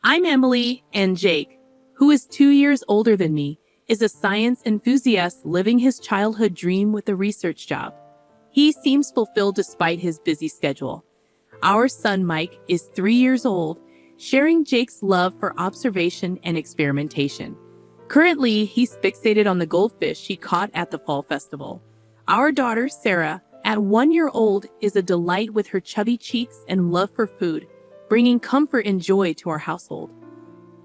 I'm Emily, and Jake, who is 2 years older than me, is a science enthusiast living his childhood dream with a research job. He seems fulfilled despite his busy schedule. Our son Mike is 3 years old, sharing Jake's love for observation and experimentation. Currently, he's fixated on the goldfish he caught at the fall festival. Our daughter, Sarah, at 1 year old, is a delight with her chubby cheeks and love for food, bringing comfort and joy to our household.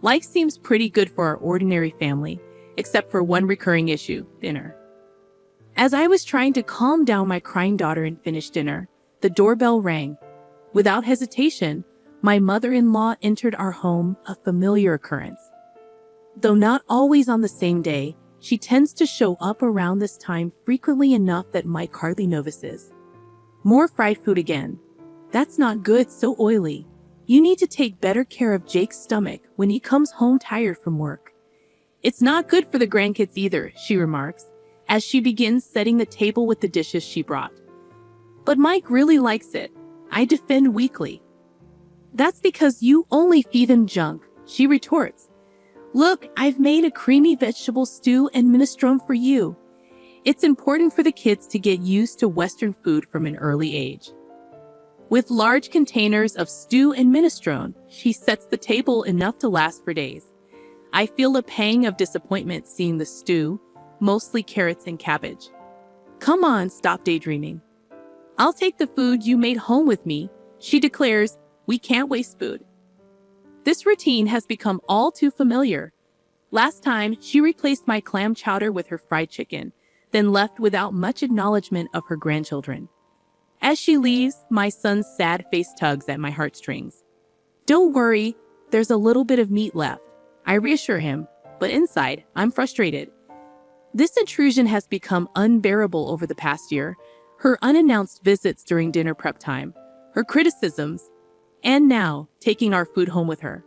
Life seems pretty good for our ordinary family, except for one recurring issue: dinner. As I was trying to calm down my crying daughter and finish dinner, the doorbell rang. Without hesitation, my mother-in-law entered our home, a familiar occurrence. Though not always on the same day, she tends to show up around this time frequently enough that Mike hardly notices. More fried food again. That's not good, so oily. You need to take better care of Jake's stomach when he comes home tired from work. It's not good for the grandkids either, she remarks, as she begins setting the table with the dishes she brought. But Mike really likes it, I defend weakly. That's because you only feed him junk, she retorts. Look, I've made a creamy vegetable stew and minestrone for you. It's important for the kids to get used to Western food from an early age. With large containers of stew and minestrone, she sets the table enough to last for days. I feel a pang of disappointment seeing the stew, mostly carrots and cabbage. Come on, stop daydreaming. I'll take the food you made home with me, she declares. We can't waste food. This routine has become all too familiar. Last time, she replaced my clam chowder with her fried chicken, then left without much acknowledgement of her grandchildren. As she leaves, my son's sad face tugs at my heartstrings. Don't worry, there's a little bit of meat left, I reassure him, but inside, I'm frustrated. This intrusion has become unbearable over the past year. Her unannounced visits during dinner prep time, her criticisms, and now taking our food home with her.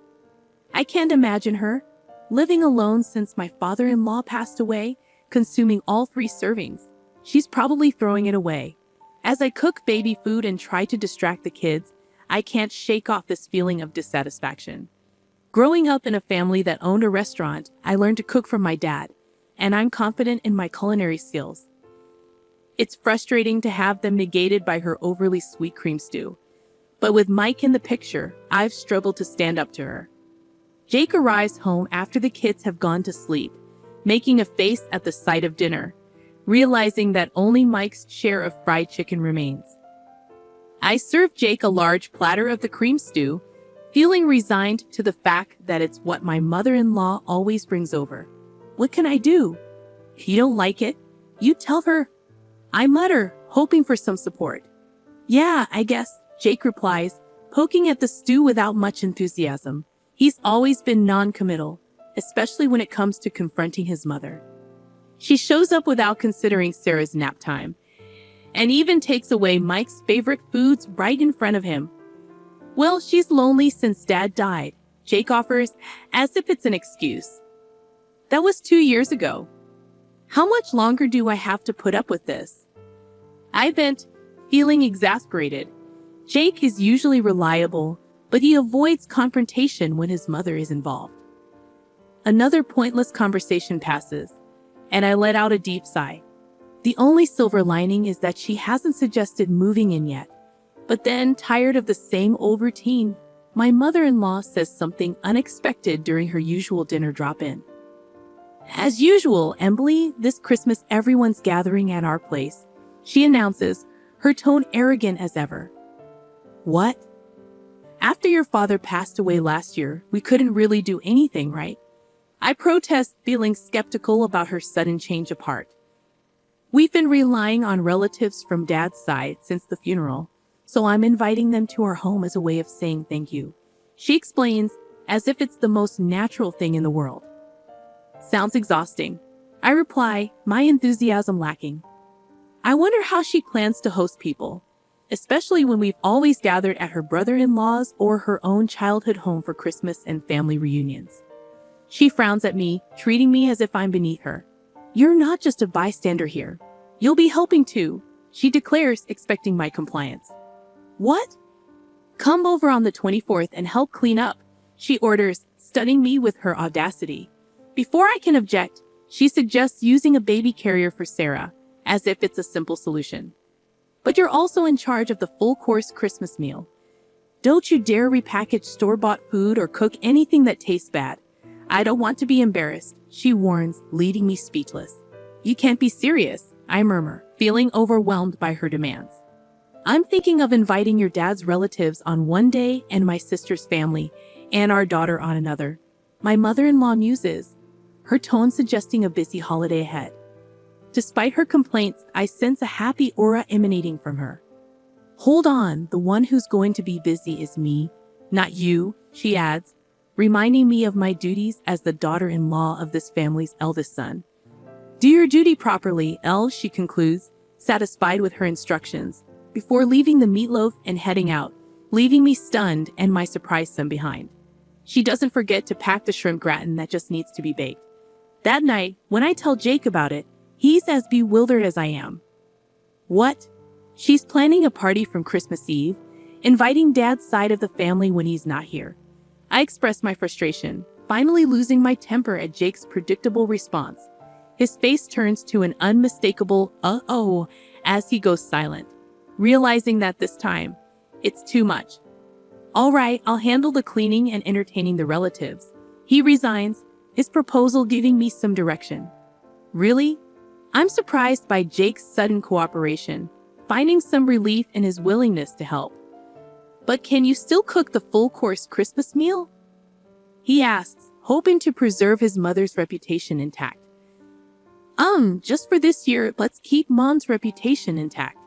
I can't imagine her, living alone since my father-in-law passed away, consuming all 3 servings. She's probably throwing it away. As I cook baby food and try to distract the kids, I can't shake off this feeling of dissatisfaction. Growing up in a family that owned a restaurant, I learned to cook from my dad, and I'm confident in my culinary skills. It's frustrating to have them negated by her overly sweet cream stew. But with Mike in the picture, I've struggled to stand up to her. Jake arrives home after the kids have gone to sleep, making a face at the sight of dinner, realizing that only Mike's share of fried chicken remains. I serve Jake a large platter of the cream stew, feeling resigned to the fact that it's what my mother-in-law always brings over. What can I do? If you don't like it, you tell her. I mutter, hoping for some support. Yeah, I guess, Jake replies, poking at the stew without much enthusiasm. He's always been non-committal, especially when it comes to confronting his mother. She shows up without considering Sarah's nap time, and even takes away Mike's favorite foods right in front of him. Well, she's lonely since Dad died, Jake offers, as if it's an excuse. That was 2 years ago. How much longer do I have to put up with this? I vent, feeling exasperated. Jake is usually reliable, but he avoids confrontation when his mother is involved. Another pointless conversation passes, and I let out a deep sigh. The only silver lining is that she hasn't suggested moving in yet. But then, tired of the same old routine, my mother-in-law says something unexpected during her usual dinner drop-in. As usual, Emily, this Christmas everyone's gathering at our place, she announces, her tone arrogant as ever. What? After your father passed away last year, we couldn't really do anything, right? I protest, feeling skeptical about her sudden change of heart. We've been relying on relatives from Dad's side since the funeral, so I'm inviting them to our home as a way of saying thank you. She explains, as if it's the most natural thing in the world. Sounds exhausting. I reply, my enthusiasm lacking. I wonder how she plans to host people, especially when we've always gathered at her brother-in-law's or her own childhood home for Christmas and family reunions. She frowns at me, treating me as if I'm beneath her. You're not just a bystander here. You'll be helping too, she declares, expecting my compliance. What? Come over on the 24th and help clean up, she orders, stunning me with her audacity. Before I can object, she suggests using a baby carrier for Sarah, as if it's a simple solution. But you're also in charge of the full-course Christmas meal. Don't you dare repackage store-bought food or cook anything that tastes bad. I don't want to be embarrassed, she warns, leaving me speechless. You can't be serious, I murmur, feeling overwhelmed by her demands. I'm thinking of inviting your dad's relatives on one day and my sister's family and our daughter on another. My mother-in-law muses, her tone suggesting a busy holiday ahead. Despite her complaints, I sense a happy aura emanating from her. Hold on, the one who's going to be busy is me, not you, she adds, reminding me of my duties as the daughter-in-law of this family's eldest son. Do your duty properly, Elle, she concludes, satisfied with her instructions, before leaving the meatloaf and heading out, leaving me stunned and my surprised son behind. She doesn't forget to pack the shrimp gratin that just needs to be baked. That night, when I tell Jake about it, he's as bewildered as I am. What? She's planning a party from Christmas Eve, inviting Dad's side of the family when he's not here. I express my frustration, finally losing my temper at Jake's predictable response. His face turns to an unmistakable uh-oh as he goes silent, realizing that this time, it's too much. All right, I'll handle the cleaning and entertaining the relatives. He resigns, his proposal giving me some direction. Really? I'm surprised by Jake's sudden cooperation, finding some relief in his willingness to help. But can you still cook the full-course Christmas meal? He asks, hoping to preserve his mother's reputation intact. Just for this year, let's keep Mom's reputation intact.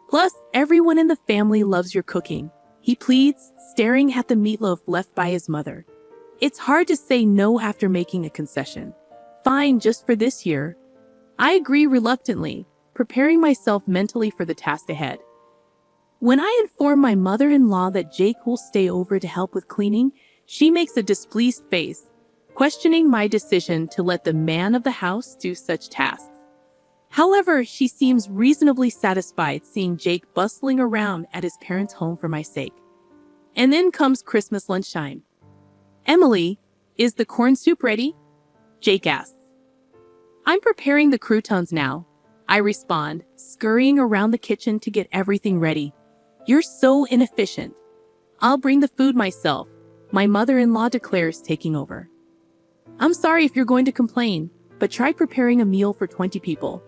Plus, everyone in the family loves your cooking, he pleads, staring at the meatloaf left by his mother. It's hard to say no after making a concession. Fine, just for this year. I agree reluctantly, preparing myself mentally for the task ahead. When I inform my mother-in-law that Jake will stay over to help with cleaning, she makes a displeased face, questioning my decision to let the man of the house do such tasks. However, she seems reasonably satisfied seeing Jake bustling around at his parents' home for my sake. And then comes Christmas lunchtime. Emily, is the corn soup ready? Jake asks. I'm preparing the croutons now, I respond, scurrying around the kitchen to get everything ready. You're so inefficient. I'll bring the food myself, my mother-in-law declares, taking over. I'm sorry if you're going to complain, but try preparing a meal for 20 people.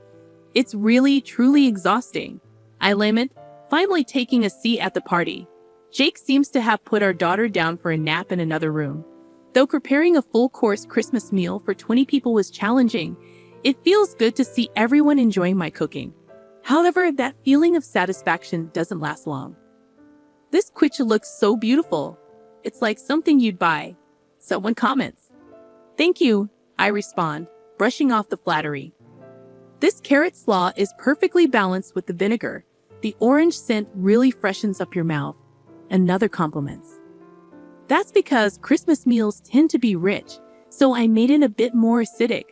It's really, truly exhausting, I lament, finally taking a seat at the party. Jake seems to have put our daughter down for a nap in another room. Though preparing a full-course Christmas meal for 20 people was challenging, it feels good to see everyone enjoying my cooking. However, that feeling of satisfaction doesn't last long. This quiche looks so beautiful. It's like something you'd buy. Someone comments. Thank you, I respond, brushing off the flattery. This carrot slaw is perfectly balanced with the vinegar. The orange scent really freshens up your mouth. Another compliments. That's because Christmas meals tend to be rich, so I made it a bit more acidic,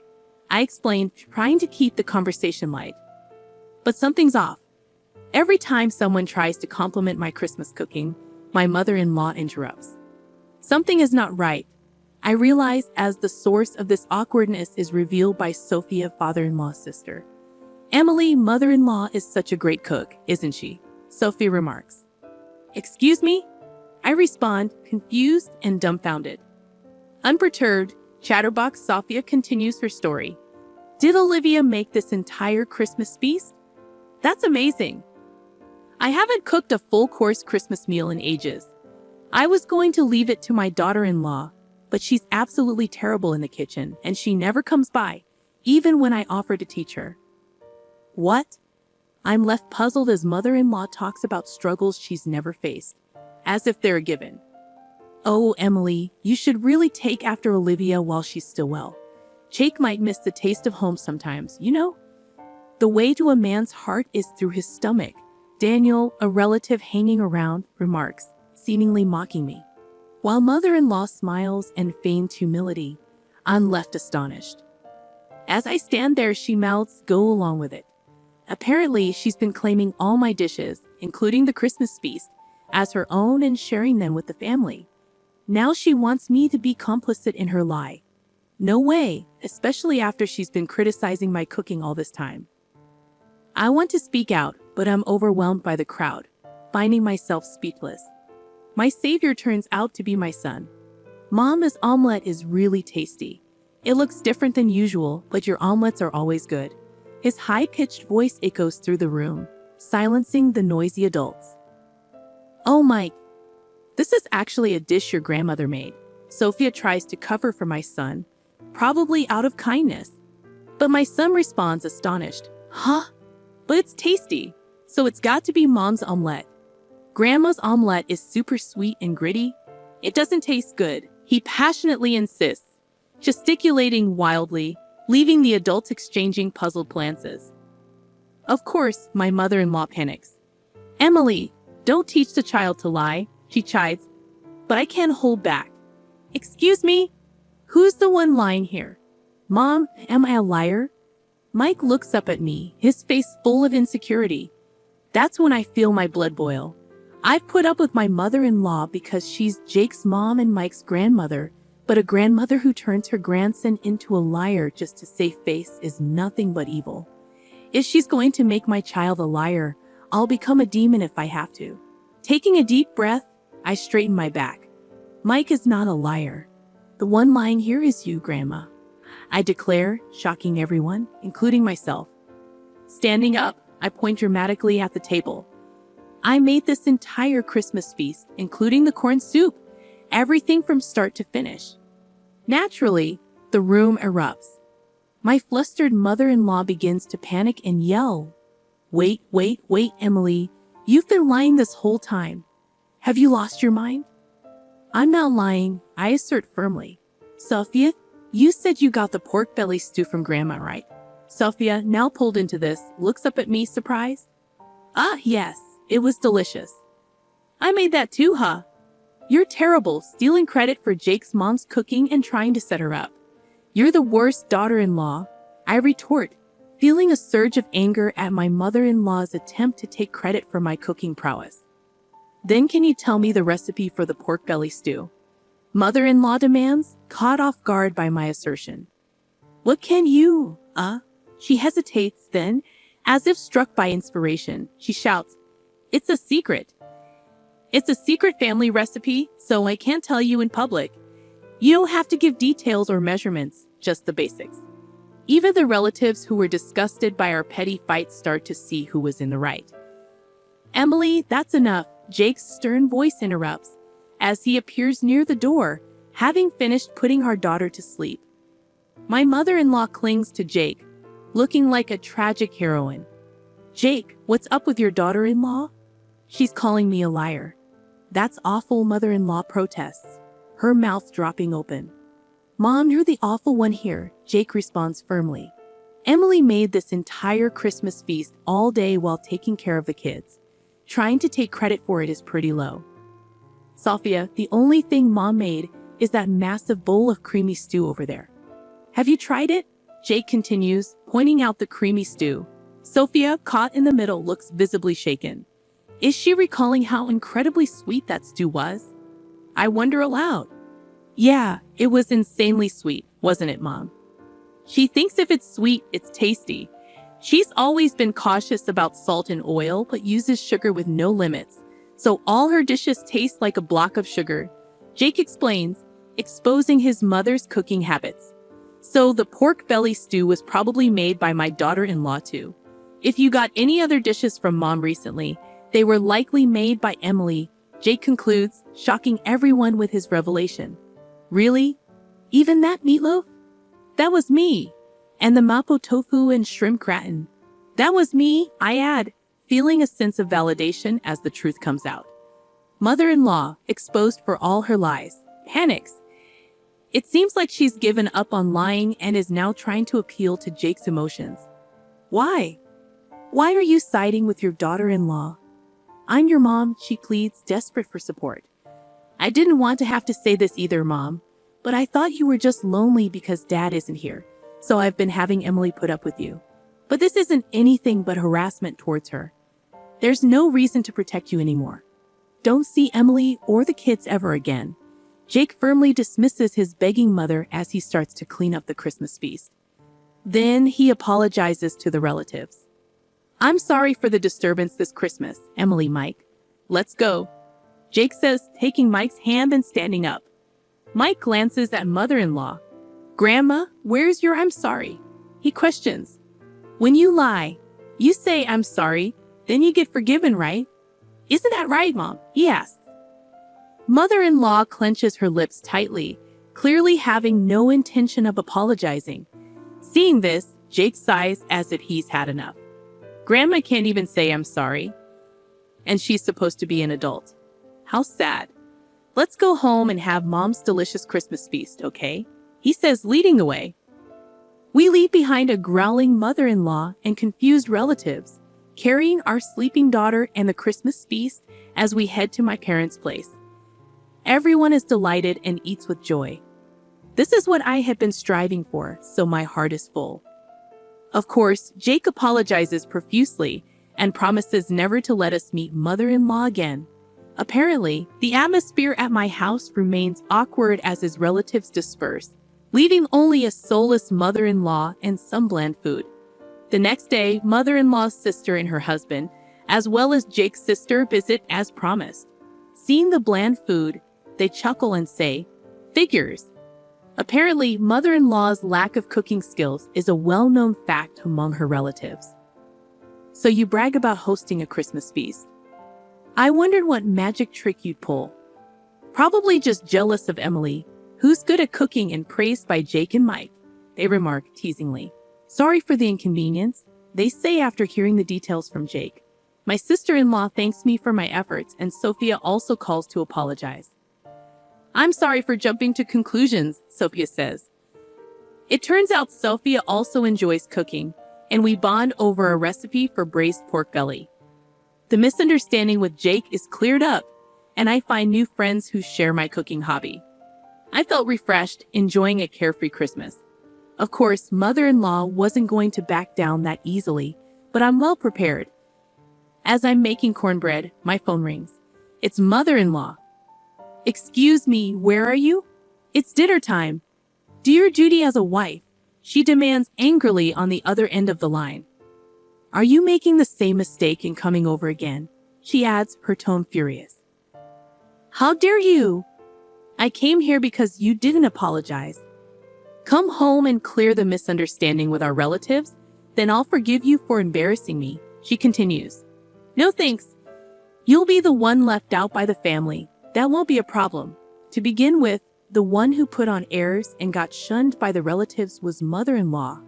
I explained, trying to keep the conversation light. But something's off. Every time someone tries to compliment my Christmas cooking, my mother-in-law interrupts. Something is not right, I realize, as the source of this awkwardness is revealed by Sophia, father-in-law's sister. Emily, mother-in-law, is such a great cook, isn't she? Sophie remarks. Excuse me? I respond, confused and dumbfounded. Unperturbed, Chatterbox Sophia continues her story. Did Olivia make this entire Christmas feast? That's amazing. I haven't cooked a full-course Christmas meal in ages. I was going to leave it to my daughter-in-law, but she's absolutely terrible in the kitchen and she never comes by, even when I offer to teach her. What? I'm left puzzled as mother-in-law talks about struggles she's never faced, as if they're a given. Oh, Emily, you should really take after Olivia while she's still well. Jake might miss the taste of home sometimes, you know? The way to a man's heart is through his stomach, Daniel, a relative hanging around, remarks, seemingly mocking me. While mother-in-law smiles and feigns humility, I'm left astonished. As I stand there, she mouths, go along with it. Apparently, she's been claiming all my dishes, including the Christmas feast, as her own and sharing them with the family. Now she wants me to be complicit in her lie. No way, especially after she's been criticizing my cooking all this time. I want to speak out, but I'm overwhelmed by the crowd, finding myself speechless. My savior turns out to be my son. Mama's omelet is really tasty. It looks different than usual, but your omelets are always good. His high-pitched voice echoes through the room, silencing the noisy adults. Oh, Mike, this is actually a dish your grandmother made. Sophia tries to cover for my son, probably out of kindness. But my son responds astonished. Huh? But it's tasty, so it's got to be Mom's omelet. Grandma's omelet is super sweet and gritty. It doesn't taste good, he passionately insists, gesticulating wildly, leaving the adults exchanging puzzled glances. Of course, my mother-in-law panics. Emily, don't teach the child to lie, she chides, but I can't hold back. Excuse me? Who's the one lying here? Mom, am I a liar? Mike looks up at me, his face full of insecurity. That's when I feel my blood boil. I've put up with my mother-in-law because she's Jake's mom and Mike's grandmother, but a grandmother who turns her grandson into a liar just to save face is nothing but evil. If she's going to make my child a liar, I'll become a demon if I have to. Taking a deep breath, I straighten my back. Mike is not a liar. The one lying here is you, Grandma, I declare, shocking everyone, including myself. Standing up, I point dramatically at the table. I made this entire Christmas feast, including the corn soup, everything from start to finish. Naturally, the room erupts. My flustered mother-in-law begins to panic and yell. Wait, Emily, you've been lying this whole time. Have you lost your mind? I'm not lying, I assert firmly. Sophia, you said you got the pork belly stew from Grandma, right? Sophia, now pulled into this, looks up at me surprised. Ah, yes, it was delicious. I made that too, huh? You're terrible, stealing credit for Jake's mom's cooking and trying to set her up. You're the worst daughter-in-law, I retort, feeling a surge of anger at my mother-in-law's attempt to take credit for my cooking prowess. Then can you tell me the recipe for the pork belly stew? Mother-in-law demands, caught off guard by my assertion. What can you, She hesitates, then, as if struck by inspiration, she shouts, It's a secret. It's a secret family recipe, so I can't tell you in public. You don't have to give details or measurements, just the basics. Even the relatives who were disgusted by our petty fight start to see who was in the right. Emily, that's enough, Jake's stern voice interrupts, as he appears near the door, having finished putting our daughter to sleep. My mother-in-law clings to Jake, looking like a tragic heroine. Jake, what's up with your daughter-in-law? She's calling me a liar. That's awful, mother-in-law protests, her mouth dropping open. Mom, you're the awful one here, Jake responds firmly. Emily made this entire Christmas feast all day while taking care of the kids. Trying to take credit for it is pretty low. Sophia, the only thing Mom made is that massive bowl of creamy stew over there. Have you tried it? Jake continues, pointing out the creamy stew. Sophia, caught in the middle, looks visibly shaken. Is she recalling how incredibly sweet that stew was? I wonder aloud. Yeah, it was insanely sweet, wasn't it, Mom? She thinks if it's sweet, it's tasty. She's always been cautious about salt and oil, but uses sugar with no limits, so all her dishes taste like a block of sugar. Jake explains, exposing his mother's cooking habits. So the pork belly stew was probably made by my daughter-in-law too. If you got any other dishes from Mom recently, they were likely made by Emily, Jake concludes, shocking everyone with his revelation. Really? Even that meatloaf? That was me. And the mapo tofu and shrimp gratin. That was me, I add, feeling a sense of validation as the truth comes out. Mother-in-law, exposed for all her lies, panics. It seems like she's given up on lying and is now trying to appeal to Jake's emotions. Why? Why are you siding with your daughter-in-law? I'm your mom, she pleads, desperate for support. I didn't want to have to say this either, Mom, but I thought you were just lonely because Dad isn't here, so I've been having Emily put up with you. But this isn't anything but harassment towards her. There's no reason to protect you anymore. Don't see Emily or the kids ever again. Jake firmly dismisses his begging mother as he starts to clean up the Christmas feast. Then he apologizes to the relatives. "I'm sorry for the disturbance this Christmas, Emily, Mike. Let's go," Jake says, taking Mike's hand and standing up. Mike glances at mother-in-law. "Grandma, where's your I'm sorry?" he questions. "When you lie, you say I'm sorry, then you get forgiven, right? Isn't that right, Mom?" he asks. Mother-in-law clenches her lips tightly, clearly having no intention of apologizing. Seeing this, Jake sighs as if he's had enough. Grandma can't even say I'm sorry. And she's supposed to be an adult. How sad. "Let's go home and have Mom's delicious Christmas feast, okay?" he says, leading the way. We leave behind a growling mother-in-law and confused relatives, carrying our sleeping daughter and the Christmas feast as we head to my parents' place. Everyone is delighted and eats with joy. This is what I had been striving for, so my heart is full. Of course, Jake apologizes profusely and promises never to let us meet mother-in-law again. Apparently, the atmosphere at my house remains awkward as his relatives disperse, leaving only a soulless mother-in-law and some bland food. The next day, mother-in-law's sister and her husband, as well as Jake's sister, visit as promised. Seeing the bland food, they chuckle and say, "Figures." Apparently, mother-in-law's lack of cooking skills is a well-known fact among her relatives. "So you brag about hosting a Christmas feast. I wondered what magic trick you'd pull." "Probably just jealous of Emily, who's good at cooking and praised by Jake and Mike," they remark teasingly. "Sorry for the inconvenience," they say after hearing the details from Jake. My sister-in-law thanks me for my efforts, and Sophia also calls to apologize. "I'm sorry for jumping to conclusions," Sophia says. It turns out Sophia also enjoys cooking, and we bond over a recipe for braised pork belly. The misunderstanding with Jake is cleared up, and I find new friends who share my cooking hobby. I felt refreshed, enjoying a carefree Christmas. Of course, mother-in-law wasn't going to back down that easily, but I'm well prepared. As I'm making cornbread, my phone rings. It's mother-in-law. "Excuse me, where are you?" "It's dinner time." "Do your duty as a wife," she demands angrily on the other end of the line. "Are you making the same mistake in coming over again?" she adds, her tone furious. "How dare you? I came here because you didn't apologize. Come home and clear the misunderstanding with our relatives, then I'll forgive you for embarrassing me," she continues. "No thanks. You'll be the one left out by the family. That won't be a problem. To begin with, the one who put on airs and got shunned by the relatives was mother-in-law,"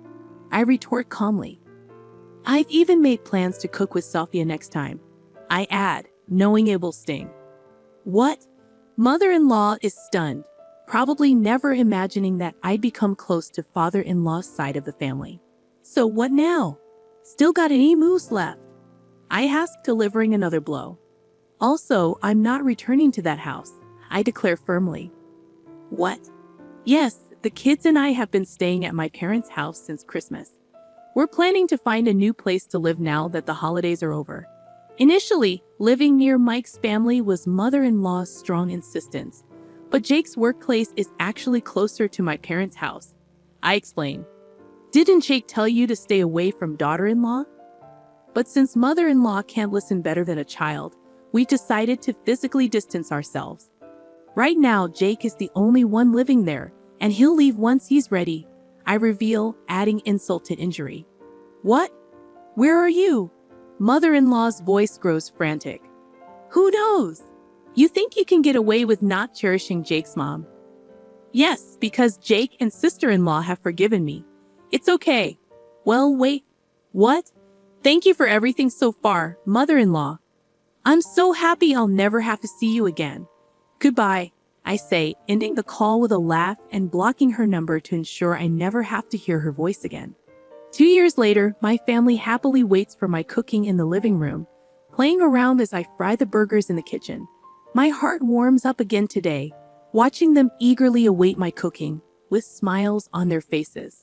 I retort calmly. "I've even made plans to cook with Sophia next time," I add, knowing it will sting. "What?" Mother-in-law is stunned, probably never imagining that I'd become close to father-in-law's side of the family. "So what now? Still got any moves left?" I ask, delivering another blow. "Also, I'm not returning to that house," I declare firmly. "What?" "Yes, the kids and I have been staying at my parents' house since Christmas. We're planning to find a new place to live now that the holidays are over. Initially, living near Mike's family was mother-in-law's strong insistence, but Jake's workplace is actually closer to my parents' house," I explain. "Didn't Jake tell you to stay away from daughter-in-law?" But since mother-in-law can't listen better than a child, we decided to physically distance ourselves. Right now, Jake is the only one living there, and he'll leave once he's ready, I reveal, adding insult to injury. "What? Where are you?" Mother-in-law's voice grows frantic. "Who knows? You think you can get away with not cherishing Jake's mom?" "Yes, because Jake and sister-in-law have forgiven me. It's okay." "Well, wait. What? Thank you for everything so far, mother-in-law. I'm so happy I'll never have to see you again. Goodbye," I say, ending the call with a laugh and blocking her number to ensure I never have to hear her voice again. 2 years later, my family happily waits for my cooking in the living room, playing around as I fry the burgers in the kitchen. My heart warms up again today, watching them eagerly await my cooking, with smiles on their faces.